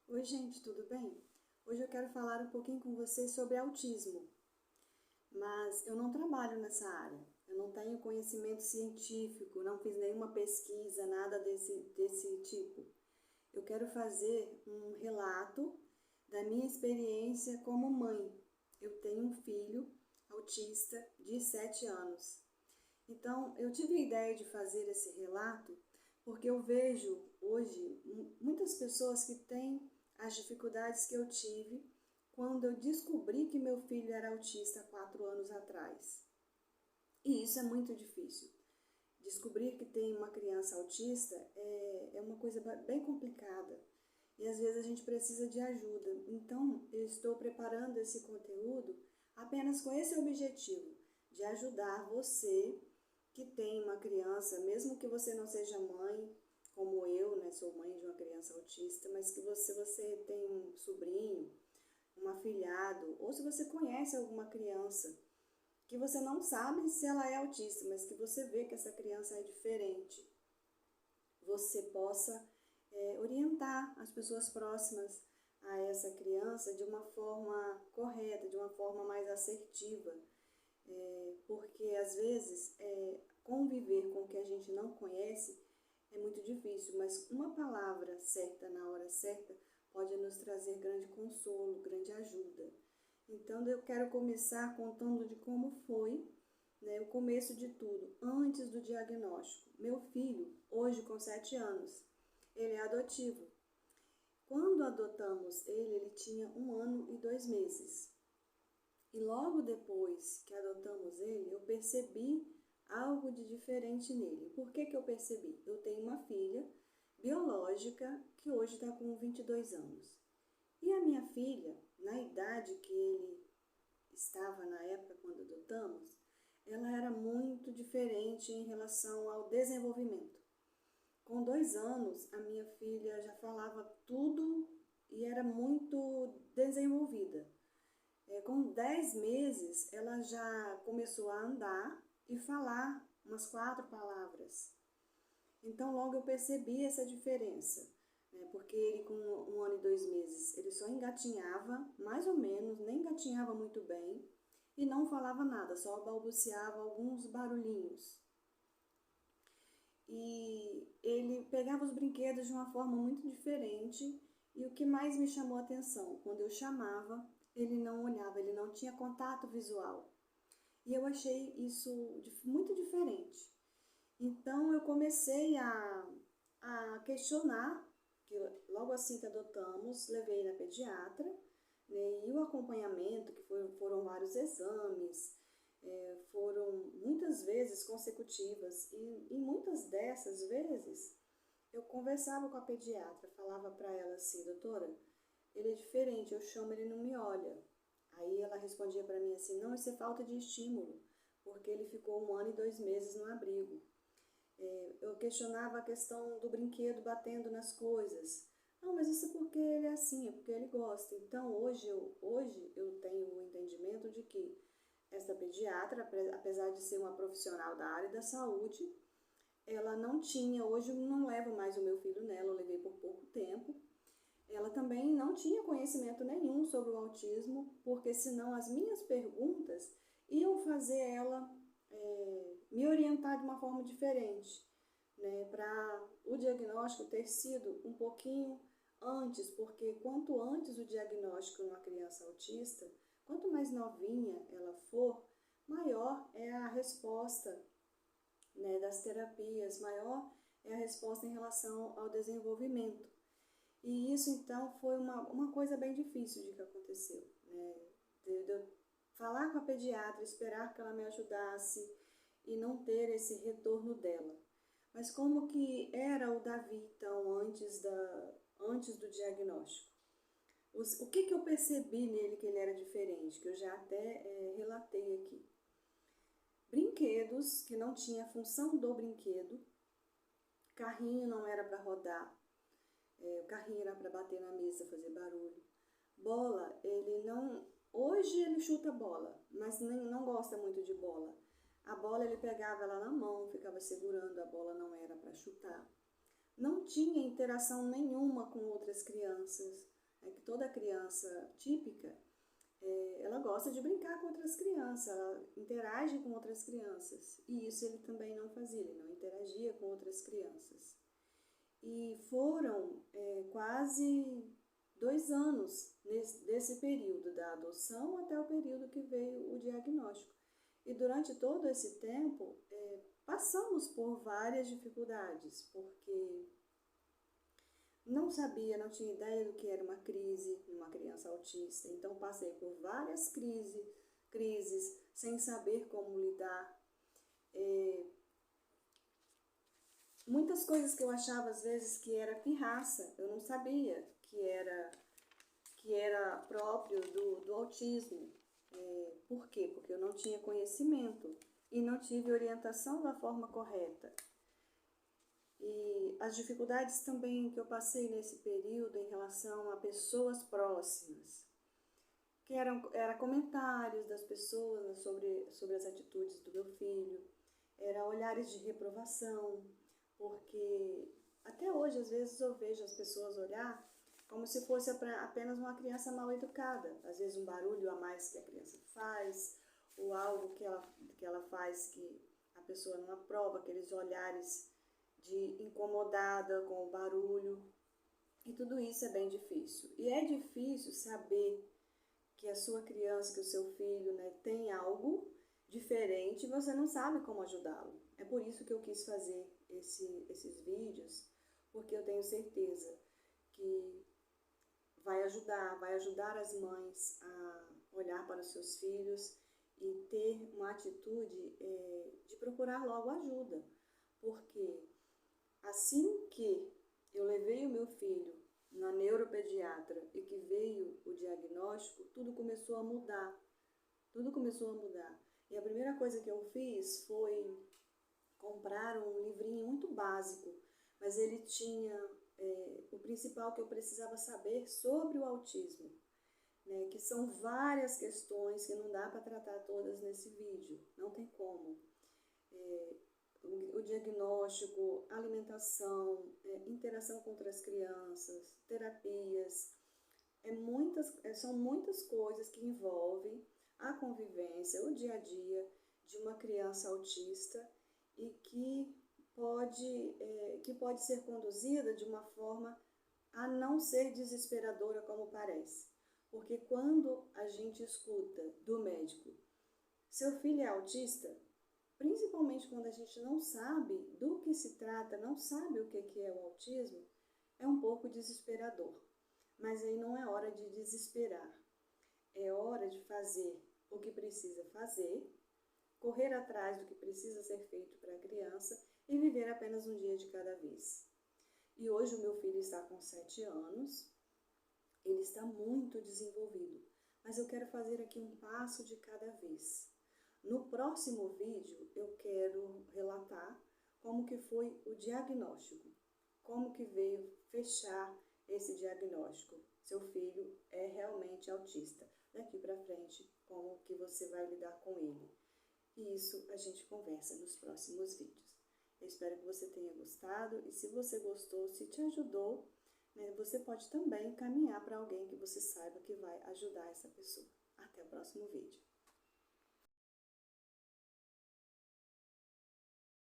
Oi, gente, tudo bem? Hoje eu quero falar um pouquinho com vocês sobre autismo, mas eu não trabalho nessa área. Eu não tenho conhecimento científico, não fiz nenhuma pesquisa, nada desse tipo. Eu quero fazer um relato da minha experiência como mãe. Eu tenho um filho autista de 7 anos. Então, eu tive a ideia de fazer esse relato porque eu vejo hoje muitas pessoas que têm as dificuldades que eu tive quando eu descobri que meu filho era autista há 4 anos atrás. E isso é muito difícil. Descobrir que tem uma criança autista é uma coisa bem complicada. E às vezes a gente precisa de ajuda. Então, eu estou preparando esse conteúdo apenas com esse objetivo, de ajudar você que tem uma criança, mesmo que você não seja mãe, como eu, né, sou mãe de uma criança autista, mas que você tem um sobrinho, um afilhado, ou se você conhece alguma criança que você não sabe se ela é autista, mas que você vê que essa criança é diferente, você possa orientar as pessoas próximas a essa criança de uma forma correta, de uma forma mais assertiva, porque às vezes conviver com o que a gente não conhece é muito difícil, mas uma palavra certa na hora certa pode nos trazer grande consolo, grande ajuda. Então eu quero começar contando de como foi, né, o começo de tudo, antes do diagnóstico. Meu filho, hoje com 7 anos, ele é adotivo. Quando adotamos ele tinha 1 ano e 2 meses. E logo depois que adotamos ele, eu percebi algo de diferente nele. Por que eu percebi? Eu tenho uma filha biológica que hoje está com 22 anos. E a minha filha, na idade que ele estava na época quando adotamos, ela era muito diferente em relação ao desenvolvimento. Com 2 anos, a minha filha já falava tudo e era muito desenvolvida. Com 10 meses, ela já começou a andar e falar umas 4 palavras. Então, logo eu percebi essa diferença, né? Porque ele, com 1 ano e 2 meses, ele só engatinhava, mais ou menos, nem engatinhava muito bem, e não falava nada, só balbuciava alguns barulhinhos. E ele pegava os brinquedos de uma forma muito diferente, e o que mais me chamou a atenção, quando eu chamava, ele não olhava, ele não tinha contato visual. E eu achei isso muito diferente. Então eu comecei a questionar, que logo assim que adotamos, levei na pediatra, né, e o acompanhamento, que foram vários exames, foram muitas vezes consecutivas, e muitas dessas vezes eu conversava com a pediatra, falava para ela assim: doutora, ele é diferente, eu chamo, ele não me olha. Aí ela respondia para mim assim: não, isso é falta de estímulo, porque ele ficou 1 ano e 2 meses no abrigo. Eu questionava a questão do brinquedo batendo nas coisas. Não, mas isso é porque ele é assim, é porque ele gosta. Então, hoje eu tenho o entendimento de que essa pediatra, apesar de ser uma profissional da área da saúde, ela não tinha, hoje eu não levo mais o meu filho nela, eu levei por pouco tempo. Ela também não tinha conhecimento nenhum sobre o autismo, porque senão as minhas perguntas iam fazer ela me orientar de uma forma diferente, né, para o diagnóstico ter sido um pouquinho antes, porque quanto antes o diagnóstico numa criança autista, quanto mais novinha ela for, maior é a resposta, né, das terapias, maior é a resposta em relação ao desenvolvimento. E isso então foi uma coisa bem difícil de que aconteceu, né, de eu falar com a pediatra, esperar que ela me ajudasse e não ter esse retorno dela. Mas como que era o Davi, então, antes do diagnóstico? O que eu percebi nele que ele era diferente, que eu já até relatei aqui. Brinquedos, que não tinha a função do brinquedo. Carrinho não era para rodar, o carrinho era para bater na mesa, fazer barulho. Bola, ele não... Hoje ele chuta bola, mas não gosta muito de bola. A bola ele pegava ela na mão, ficava segurando, a bola não era para chutar. Não tinha interação nenhuma com outras crianças. é que toda criança típica, ela gosta de brincar com outras crianças, ela interage com outras crianças. E isso ele também não fazia, ele não interagia com outras crianças. E foram quase 2 anos desse período da adoção até o período que veio o diagnóstico. E durante todo esse tempo, passamos por várias dificuldades, porque não sabia, não tinha ideia do que era uma crise numa criança autista. Então, passei por várias crises sem saber como lidar. Muitas coisas que eu achava às vezes que era pirraça, eu não sabia que era próprio do autismo. Por quê? Porque eu não tinha conhecimento e não tive orientação da forma correta. E as dificuldades também que eu passei nesse período em relação a pessoas próximas, que eram comentários das pessoas sobre as atitudes do meu filho, eram olhares de reprovação, porque até hoje às vezes eu vejo as pessoas olhar como se fosse apenas uma criança mal educada, às vezes um barulho a mais que a criança faz, ou algo que ela faz que a pessoa não aprova, aqueles olhares de incomodada com o barulho, e tudo isso é bem difícil. E é difícil saber que a sua criança, que o seu filho, tem algo diferente e você não sabe como ajudá-lo. É por isso que eu quis fazer esses vídeos, porque eu tenho certeza que vai ajudar as mães a olhar para os seus filhos e ter uma atitude de procurar logo ajuda, porque assim que eu levei o meu filho na neuropediatra e que veio o diagnóstico, tudo começou a mudar. E a primeira coisa que eu fiz foi comprar um livrinho muito básico, mas ele tinha o principal que eu precisava saber sobre o autismo, que são várias questões que não dá para tratar todas nesse vídeo, não tem como. O diagnóstico, alimentação, interação com outras crianças, terapias, são muitas coisas que envolvem a convivência, o dia a dia de uma criança autista e que pode ser conduzida de uma forma a não ser desesperadora como parece. Porque quando a gente escuta do médico, seu filho é autista, principalmente quando a gente não sabe do que se trata, não sabe o que é o autismo, é um pouco desesperador. Mas aí não é hora de desesperar. É hora de fazer o que precisa fazer, correr atrás do que precisa ser feito para a criança e viver apenas um dia de cada vez. E hoje o meu filho está com 7 anos, ele está muito desenvolvido, mas eu quero fazer aqui um passo de cada vez. No próximo vídeo eu quero relatar como que foi o diagnóstico, como que veio fechar esse diagnóstico. Seu filho é realmente autista. Daqui para frente, como que você vai lidar com ele. E isso a gente conversa nos próximos vídeos. Eu espero que você tenha gostado e se você gostou, se te ajudou, você pode também encaminhar para alguém que você saiba que vai ajudar essa pessoa. Até o próximo vídeo.